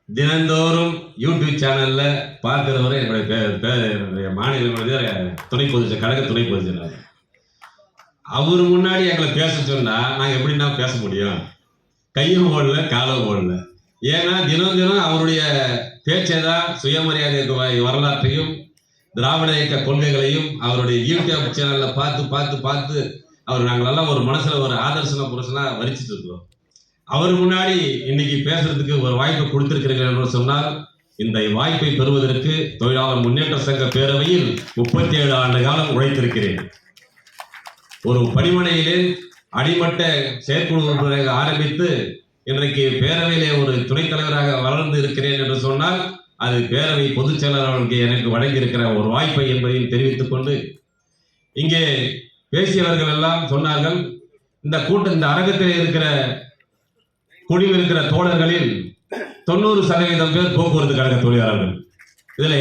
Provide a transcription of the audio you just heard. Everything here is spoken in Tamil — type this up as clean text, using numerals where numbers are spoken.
தினந்தோறும் யூடியூப் சேனல்ல பார்க்கிறவரை என்னுடைய மாநில துணை பொதுச்செயலாளர், கழக துணை பொதுச்செயலாளர். அவர் முன்னாடி எங்களை பேச சொன்னா நாங்க எப்படின்னா பேச முடியும்? கையும் ஓடல, காலம் ஓடல. ஏன்னா தினம் தினம் அவருடைய பேச்சை தான் சுயமரியாதை வரலாற்றையும் திராவிட இயக்க கொள்கைகளையும் அவருடைய யூடியூப் சேனல்ல பார்த்து பார்த்து பார்த்து அவர் நாங்களெல்லாம் ஒரு மனசுல ஒரு ஆதர்சன புருஷனா வரிச்சிட்டு இருக்கிறோம். அவர் முன்னாடி இன்னைக்கு பேசுறதுக்கு ஒரு வாய்ப்பு கொடுத்திருக்கிறீர்கள் என்று சொன்னால், இந்த வாய்ப்பை பெறுவதற்கு தொழிலாளர் முன்னேற்ற சங்க பேரவையில் 37 ஆண்டு காலம் உழைத்திருக்கிறேன். ஒரு பணிமனையிலே அடிமட்ட செயற்குழு ஆரம்பித்து இன்றைக்கு பேரவையிலே ஒரு துணைத் தலைவராக வளர்ந்து இருக்கிறேன் என்று சொன்னால், அது பேரவை பொதுச் செயலாளர்களுக்கு எனக்கு வழங்கியிருக்கிற ஒரு வாய்ப்பை என்பதையும் தெரிவித்துக் கொண்டு, இங்கே பேசியவர்கள் எல்லாம் சொன்னார்கள், இந்த அரங்கத்தில் இருக்கிற குடியிருக்கிற தோழர்களில் 90% பேர் போக்குவரத்து கழக தொழிலாளர்கள். இதுல